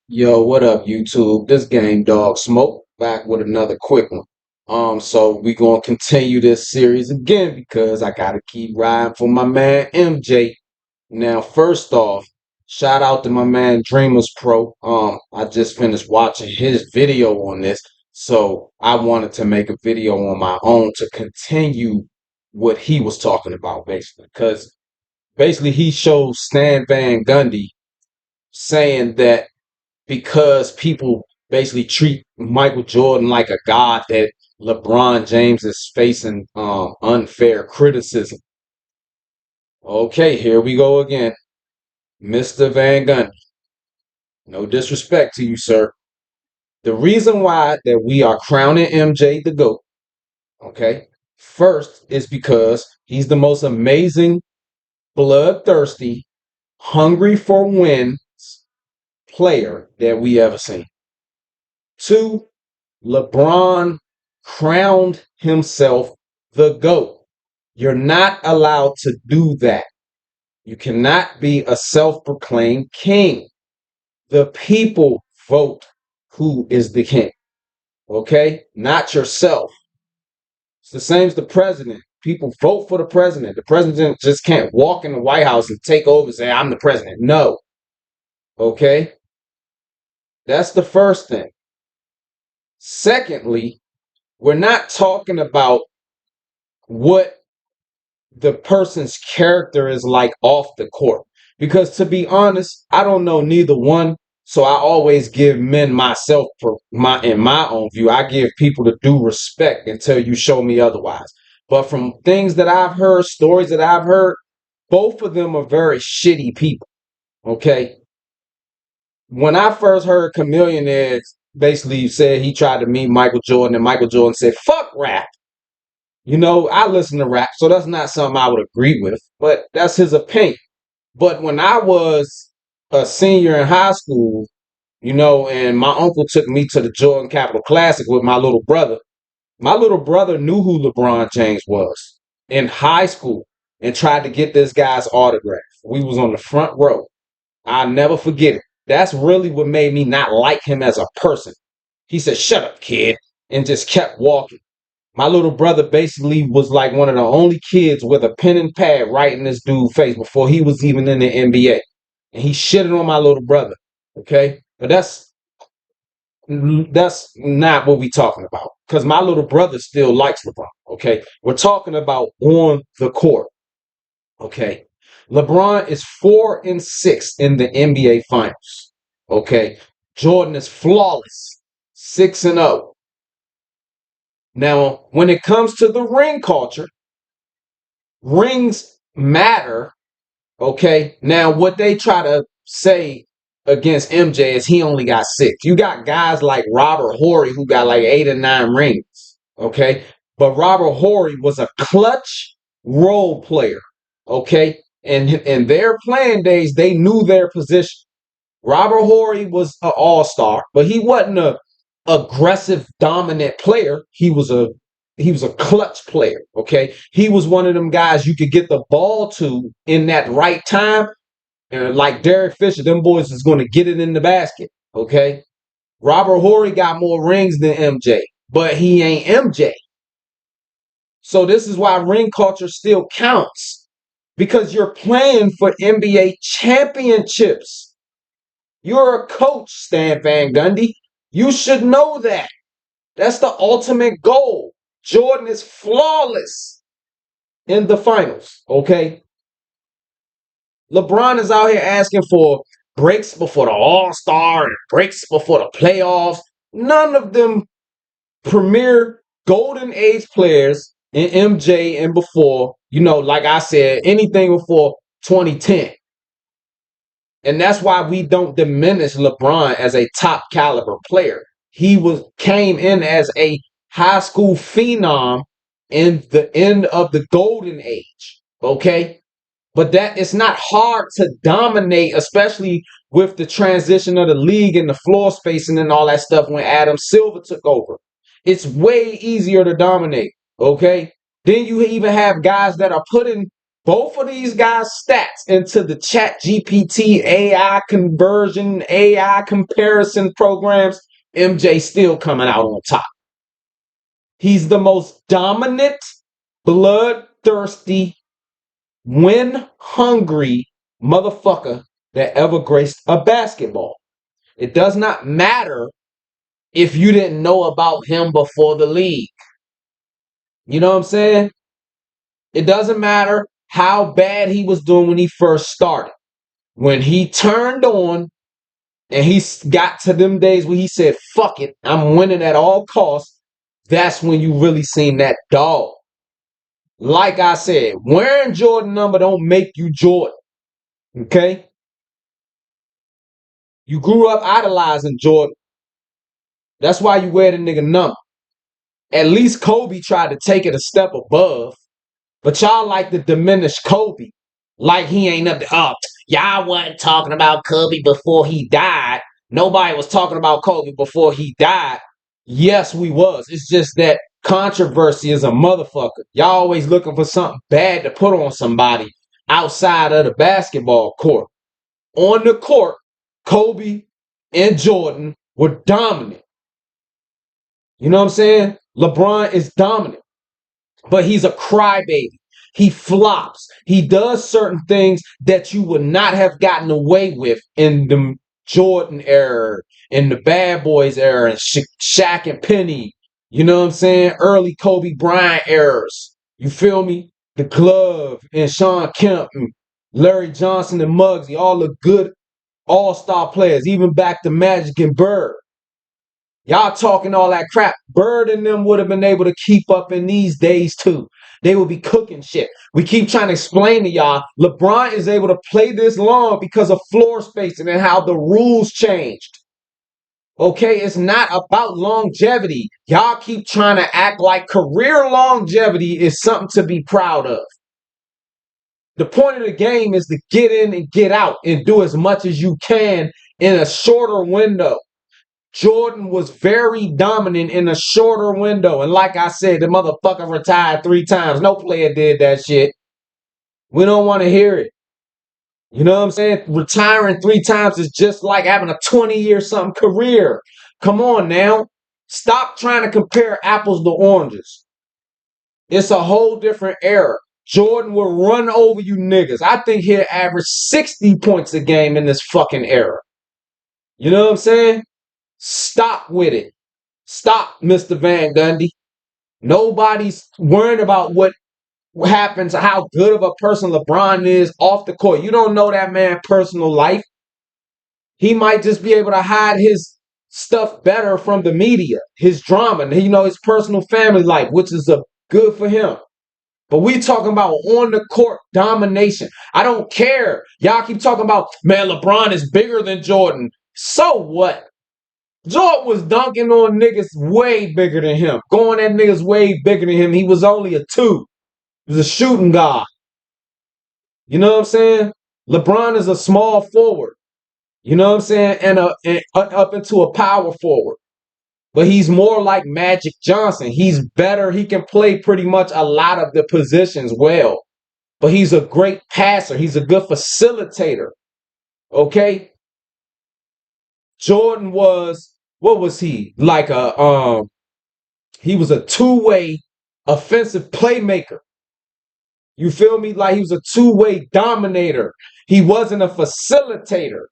Yo, what up, YouTube? This Game Dog Smoke back with another quick one. So we gonna continue this series again because I gotta keep riding for my man MJ. Now, first off, shout out to my man Dreamers Pro. I just finished watching his video on this, so I wanted to make a video on my own to continue what he was talking about, basically, because basically he shows Stan Van Gundy saying that because people basically treat Michael Jordan like a god that LeBron James is facing unfair criticism. Okay, here we go again. Mr. Van Gundy. No disrespect to you, sir. The reason why that we are crowning MJ the GOAT, okay, first is because he's the most amazing, bloodthirsty, hungry for wins player that we ever seen. Two, LeBron crowned himself the GOAT. You're not allowed to do that. You cannot be a self-proclaimed king. The people vote who is the king, okay? Not yourself. It's the same as the president. People vote for the president. The president just can't walk in the White House and take over and say, I'm the president. No, okay? That's the first thing. Secondly, we're not talking about what the person's character is like off the court. Because to be honest, I don't know neither one. So I always give men myself for in my own view. I give people the due respect until you show me otherwise. But from things that I've heard, stories that I've heard, both of them are very shitty people. Okay. When I first heard Chameleon basically said he tried to meet Michael Jordan, and Michael Jordan said, fuck rap. I listen to rap, so that's not something I would agree with, but that's his opinion. But when I was a senior in high school, and my uncle took me to the Jordan Capital Classic with my little brother knew who LeBron James was in high school and tried to get this guy's autograph. We was on the front row. I'll never forget it. That's really what made me not like him as a person. He said, shut up, kid, and just kept walking. My little brother basically was like one of the only kids with a pen and pad writing this dude's face before he was even in the NBA. And he shitted on my little brother. Okay? But that's not what we talking about. Because my little brother still likes LeBron. Okay? We're talking about on the court. Okay. LeBron is 4-6 in the NBA finals. Okay. Jordan is flawless. 6-0. Now, when it comes to the ring culture, rings matter. Okay. Now, what they try to say against MJ is he only got 6. You got guys like Robert Horry who got like 8 or 9 rings. Okay. But Robert Horry was a clutch role player. Okay. And in their playing days, they knew their position. Robert Horry was an all-star, but he wasn't a aggressive, dominant player. He was a clutch player. Okay, he was one of them guys you could get the ball to in that right time, and like Derek Fisher, them boys is going to get it in the basket. Okay, Robert Horry got more rings than MJ, but he ain't MJ. So this is why ring culture still counts because you're playing for NBA championships. You're a coach, Stan Van Gundy. You should know that. That's the ultimate goal. Jordan is flawless in the finals, okay? LeBron is out here asking for breaks before the All-Star and breaks before the playoffs. None of them premier golden age players in MJ and before, like I said, anything before 2010. And that's why we don't diminish LeBron as a top caliber player. He came in as a high school phenom in the end of the golden age. Okay. But that it's not hard to dominate, especially with the transition of the league and the floor spacing and all that stuff when Adam Silver took over. It's way easier to dominate. Okay. Then you even have guys that are put in both of these guys' stats into the Chat GPT AI conversion, AI comparison programs, MJ still coming out on top. He's the most dominant, bloodthirsty, win-hungry motherfucker that ever graced a basketball. It does not matter if you didn't know about him before the league. You know what I'm saying? It doesn't matter how bad he was doing when he first started. When he turned on and he got to them days where he said, fuck it, I'm winning at all costs, that's when you really seen that dog. Like I said, wearing Jordan number don't make you Jordan. Okay? You grew up idolizing Jordan. That's why you wear the nigga number. At least Kobe tried to take it a step above. But y'all like to diminish Kobe. Like he ain't up to up. Y'all wasn't talking about Kobe before he died. Nobody was talking about Kobe before he died. Yes, we was. It's just that controversy is a motherfucker. Y'all always looking for something bad to put on somebody outside of the basketball court. On the court, Kobe and Jordan were dominant. You know what I'm saying? LeBron is dominant, but he's a crybaby. He flops. He does certain things that you would not have gotten away with in the Jordan era, in the Bad Boys era, and Shaq and Penny. You know what I'm saying? Early Kobe Bryant eras. You feel me? The Glove and Sean Kemp and Larry Johnson and Muggsy, all the good all-star players, even back to Magic and Bird. Y'all talking all that crap. Bird and them would have been able to keep up in these days too. They would be cooking shit. We keep trying to explain to y'all, LeBron is able to play this long because of floor spacing and how the rules changed. Okay, it's not about longevity. Y'all keep trying to act like career longevity is something to be proud of. The point of the game is to get in and get out and do as much as you can in a shorter window. Jordan was very dominant in a shorter window. And like I said, the motherfucker retired 3 times. No player did that shit. We don't want to hear it. You know what I'm saying? Retiring 3 times is just like having a 20-year something career. Come on now. Stop trying to compare apples to oranges. It's a whole different era. Jordan will run over you niggas. I think he'll average 60 points a game in this fucking era. You know what I'm saying? Stop with it. Stop, Mr. Van Gundy. Nobody's worrying about what happens, how good of a person LeBron is off the court. You don't know that man's personal life. He might just be able to hide his stuff better from the media, his drama, his personal family life, which is good for him. But we talking about on the court domination. I don't care. Y'all keep talking about, man, LeBron is bigger than Jordan. So what? Jordan was dunking on niggas way bigger than him. Going at niggas way bigger than him. He was only a 2. He was a shooting guard. You know what I'm saying? LeBron is a small forward. You know what I'm saying? And up into a power forward. But he's more like Magic Johnson. He's better. He can play pretty much a lot of the positions well. But he's a great passer. He's a good facilitator. Okay? Jordan was, what was he? Like he was a 2-way offensive playmaker. You feel me? Like he was a 2-way dominator. He wasn't a facilitator.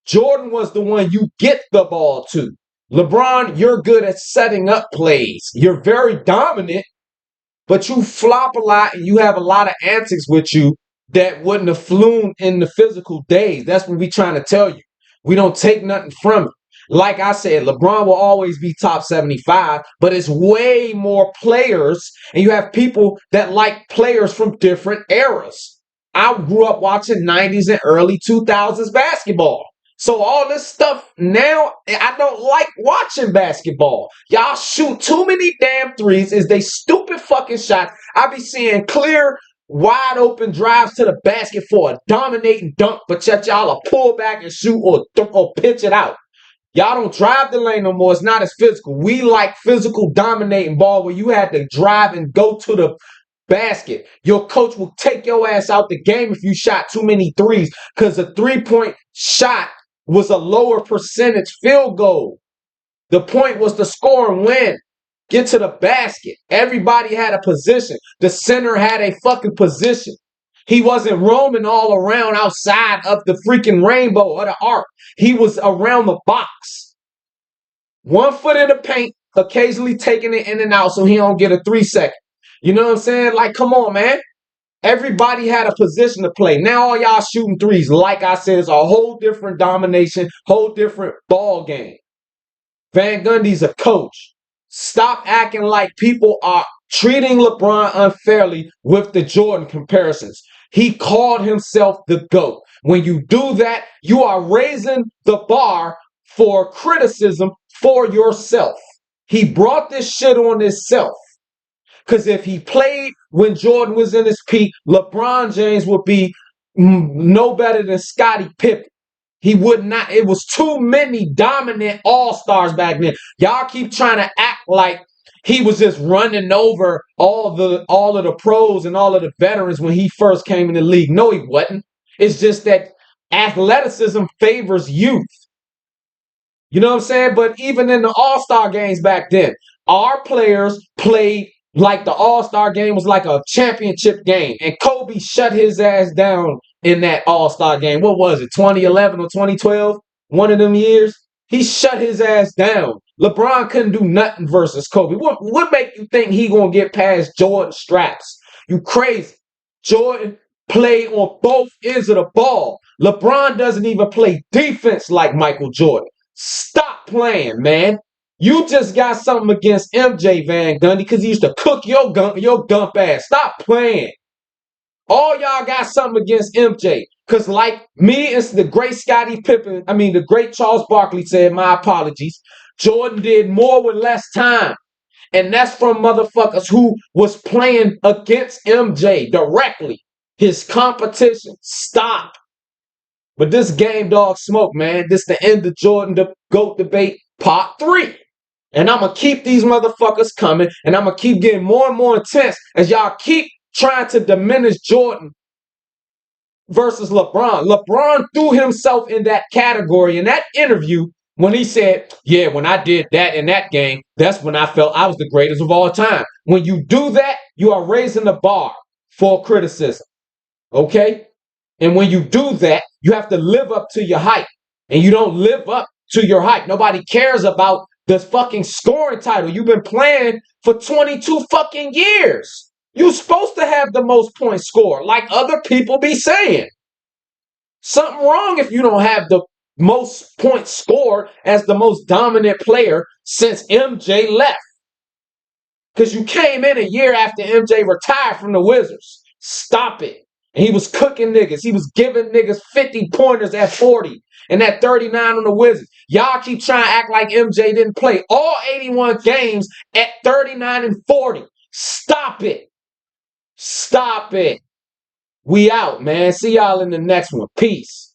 Jordan was the one you get the ball to. LeBron, you're good at setting up plays. You're very dominant, but you flop a lot and you have a lot of antics with you that wouldn't have flown in the physical days. That's what we're trying to tell you. We don't take nothing from it. Like I said, LeBron will always be top 75, but it's way more players, and you have people that like players from different eras. I grew up watching 90s and early 2000s basketball. So all this stuff now, I don't like watching basketball. Y'all shoot too many damn threes. Is they stupid fucking shots. I be seeing clear, wide open drives to the basket for a dominating dunk, but yet y'all will pull back and shoot or pitch it out. Y'all don't drive the lane no more. It's not as physical. We like physical dominating ball where you had to drive and go to the basket. Your coach will take your ass out the game if you shot too many threes because a 3-point shot was a lower percentage field goal. The point was to score and win. Get to the basket. Everybody had a position. The center had a fucking position. He wasn't roaming all around outside of the freaking rainbow or the arc. He was around the box. 1 foot in the paint, occasionally taking it in and out so he don't get a 3-second. You know what I'm saying? Like, come on, man. Everybody had a position to play. Now all y'all shooting threes. Like I said, it's a whole different domination, whole different ball game. Van Gundy's a coach. Stop acting like people are treating LeBron unfairly with the Jordan comparisons. He called himself the GOAT. When you do that, you are raising the bar for criticism for yourself. He brought this shit on himself. Because if he played when Jordan was in his peak, LeBron James would be no better than Scottie Pippen. He would not. It was too many dominant all-stars back then. Y'all keep trying to act like he was just running over all of the pros and all of the veterans when he first came in the league. No, he wasn't. It's just that athleticism favors youth. You know what I'm saying? But even in the all-star games back then, our players played like the all-star game was like a championship game. And Kobe shut his ass down in that all-star game. What was it, 2011 or 2012? One of them years? He shut his ass down. LeBron couldn't do nothing versus Kobe. What make you think he gonna get past Jordan straps? You crazy. Jordan played on both ends of the ball. LeBron doesn't even play defense like Michael Jordan. Stop playing, man. You just got something against MJ Van Gundy because he used to cook your gump ass. Stop playing. All y'all got something against MJ. Because like me and the great the great Charles Barkley said, my apologies, Jordan did more with less time. And that's from motherfuckers who was playing against MJ directly. His competition. Stop. But this game dog smoke, man. This the end of Jordan the GOAT debate part 3. And I'm going to keep these motherfuckers coming. And I'm going to keep getting more and more intense as y'all keep trying to diminish Jordan versus LeBron. LeBron threw himself in that category in that interview when he said, yeah, when I did that in that game, that's when I felt I was the greatest of all time. When you do that, you are raising the bar for criticism. Okay? And when you do that, you have to live up to your hype. And you don't live up to your hype. Nobody cares about the fucking scoring title. You've been playing for 22 fucking years. You're supposed to have the most points scored, like other people be saying. Something wrong if you don't have the most points scored as the most dominant player since MJ left. Because you came in a year after MJ retired from the Wizards. Stop it. And he was cooking niggas. He was giving niggas 50 pointers at 40 and at 39 on the Wizards. Y'all keep trying to act like MJ didn't play all 81 games at 39 and 40. Stop it. Stop it. We out, man. See y'all in the next one. Peace.